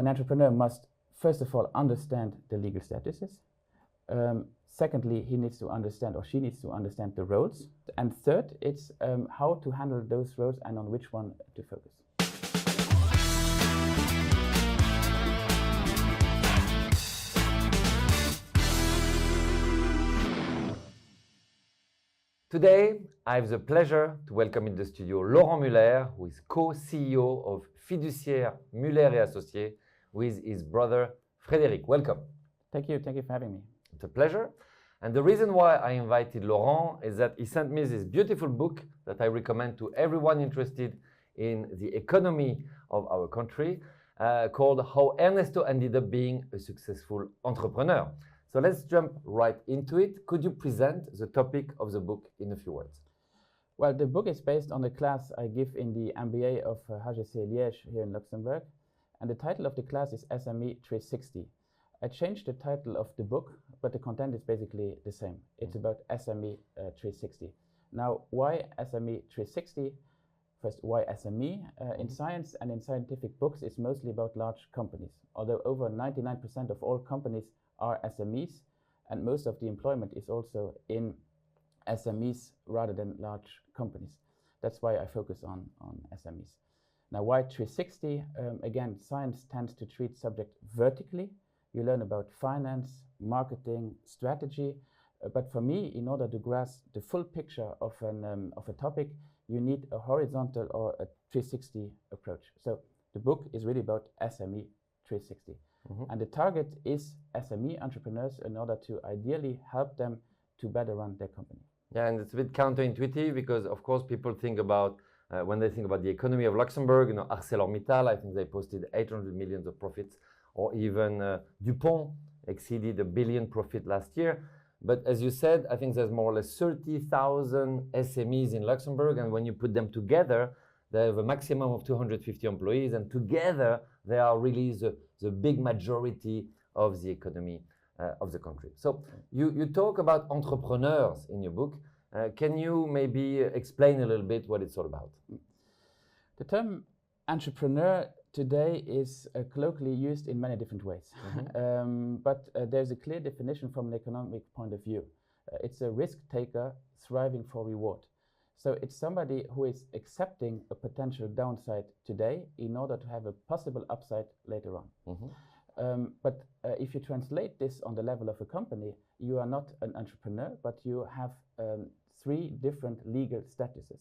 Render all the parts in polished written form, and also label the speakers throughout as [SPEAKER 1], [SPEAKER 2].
[SPEAKER 1] an entrepreneur must, first of all, understand the legal statuses. Secondly, he needs to understand, or she needs to understand, the roles. And third, it's how to handle those roles and on which one to focus.
[SPEAKER 2] Today, I have the pleasure to welcome in the studio Laurent Muller, who is co-CEO of Fiduciaire Muller Associés with his brother Frédéric. Welcome.
[SPEAKER 1] Thank you for having me.
[SPEAKER 2] It's a pleasure. And the reason why I invited Laurent is that he sent me this beautiful book that I recommend to everyone interested in the economy of our country, called How Ernesto Ended Up Being a Successful Entrepreneur. So let's jump right into it. Could you present the topic of the book in a few words?
[SPEAKER 1] Well, the book is based on a class I give in the MBA of HGC Liège here in Luxembourg. And the title of the class is SME 360. I changed the title of the book, but the content is basically the same. It's about SME 360. Now, why SME 360? First, why SME? In science and in scientific books, it's mostly about large companies. Although over 99% of all companies are SMEs, and most of the employment is also in SMEs rather than large companies. That's why I focus on SMEs. Now, why 360? Again, science tends to treat subject vertically. You learn about finance, marketing, strategy. But for me, in order to grasp the full picture of a topic, you need a horizontal or a 360 approach. So the book is really about SME 360. And the target is SME entrepreneurs in order to ideally help them to better run their company.
[SPEAKER 2] Yeah, and it's a bit counterintuitive because, of course, people think about, when they think about the economy of Luxembourg, you know, ArcelorMittal, I think they posted 800 million of profits, or even DuPont exceeded $1 billion profit last year. But as you said, I think there's more or less 30,000 SMEs in Luxembourg, and when you put them together, they have a maximum of 250 employees, and together they are really the big majority of the economy of the country. So you talk about entrepreneurs in your book. Can you maybe explain a little bit what it's all about?
[SPEAKER 1] The term entrepreneur today is colloquially used in many different ways. But there's a clear definition from an economic point of view. It's a risk taker striving for reward. So it's somebody who is accepting a potential downside today in order to have a possible upside later on. But if you translate this on the level of a company, you are not an entrepreneur, but you have 3 different legal statuses.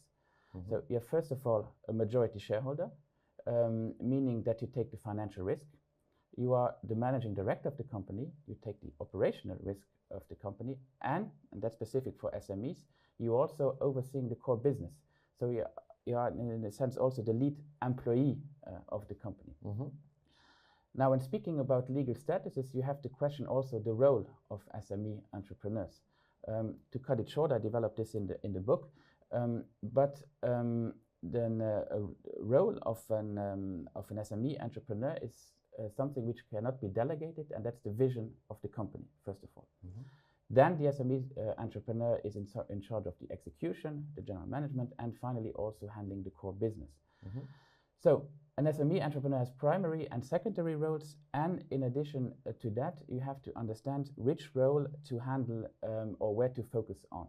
[SPEAKER 1] So you're first of all a majority shareholder, meaning that you take the financial risk. You are the managing director of the company. You take the operational risk of the company, and that's specific for SMEs. You also overseeing the core business. So you are in a sense also the lead employee of the company. Now, when speaking about legal statuses, you have to question also the role of SME entrepreneurs. To cut it short, I developed this in the book. But then a role of an SME entrepreneur is something which cannot be delegated, and that's the vision of the company, first of all. Then the SME entrepreneur is in charge of the execution, the general management, and finally also handling the core business. So an SME entrepreneur has primary and secondary roles, and in addition to that, you have to understand which role to handle or where to focus on.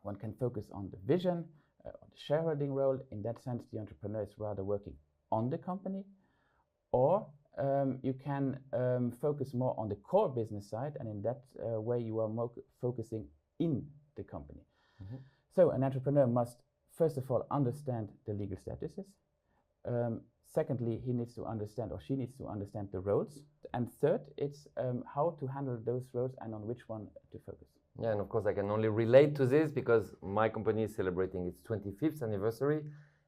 [SPEAKER 1] One can focus on the vision, on the shareholding role. In that sense, the entrepreneur is rather working on the company, or you can focus more on the core business side, and in that way you are more focusing in the company. So an entrepreneur must, first of all, understand the legal statuses. Secondly, he needs to understand, or she needs to understand, the roles. And third, it's how to handle those roles and on which one to focus.
[SPEAKER 2] Yeah, and of course I can only relate to this because my company is celebrating its 25th anniversary.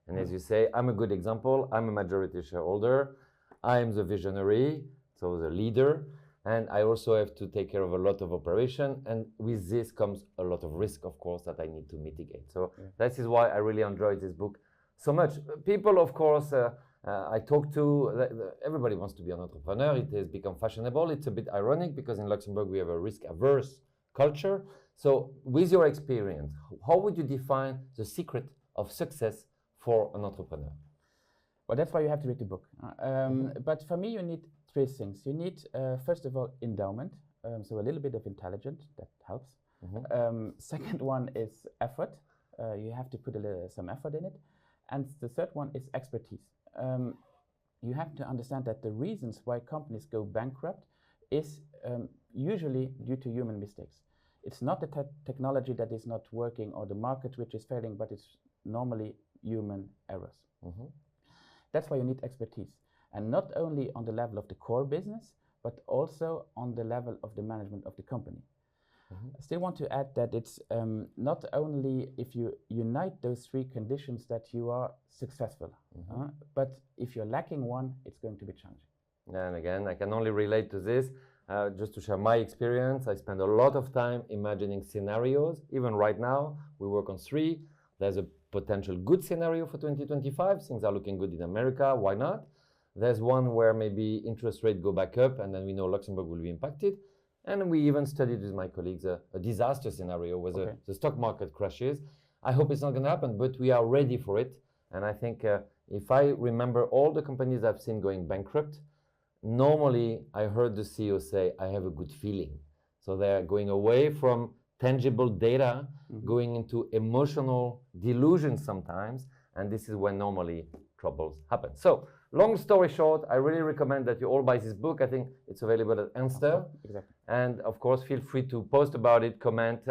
[SPEAKER 2] And as you say, I'm a good example. I'm a majority shareholder. I am the visionary, so the leader. And I also have to take care of a lot of operation. And with this comes a lot of risk, of course, that I need to mitigate. So that is why I really enjoyed this book so much. People, of course, I talk to, everybody wants to be an entrepreneur. It has become fashionable. It's a bit ironic because in Luxembourg we have a risk-averse culture. So with your experience, how would you define the secret of success for an entrepreneur?
[SPEAKER 1] Well, that's why you have to read the book. But for me, you need three things. You need, first of all, endowment, so a little bit of intelligence, that helps. Second one is effort. You have to put some effort in it. And the third one is expertise. You have to understand that the reasons why companies go bankrupt is usually due to human mistakes. It's not the technology that is not working or the market which is failing, but it's normally human errors. That's why you need expertise. And not only on the level of the core business, but also on the level of the management of the company. I still want to add that it's not only if you unite those three conditions that you are successful, but if you're lacking one, it's going to be challenging.
[SPEAKER 2] And again, I can only relate to this. Just to share my experience, I spend a lot of time imagining scenarios. Even right now, we work on 3. There's a potential good scenario for 2025. Things are looking good in America. Why not? There's one where maybe interest rates go back up, and then we know Luxembourg will be impacted. And we even studied with my colleagues a disaster scenario where the stock market crashes. I hope it's not going to happen, but we are ready for it. And I think if I remember all the companies I've seen going bankrupt, normally I heard the CEO say, I have a good feeling. So they're going away from tangible data, going into emotional delusion sometimes. And this is when normally troubles happen. So long story short, I really recommend that you all buy this book. I think it's available at Enster.
[SPEAKER 1] Exactly.
[SPEAKER 2] And of course, feel free to post about it, comment.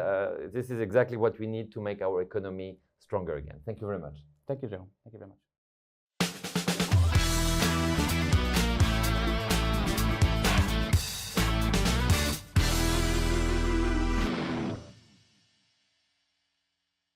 [SPEAKER 2] This is exactly what we need to make our economy stronger again. Thank you very much.
[SPEAKER 1] Thank you, Joe. Thank you very much.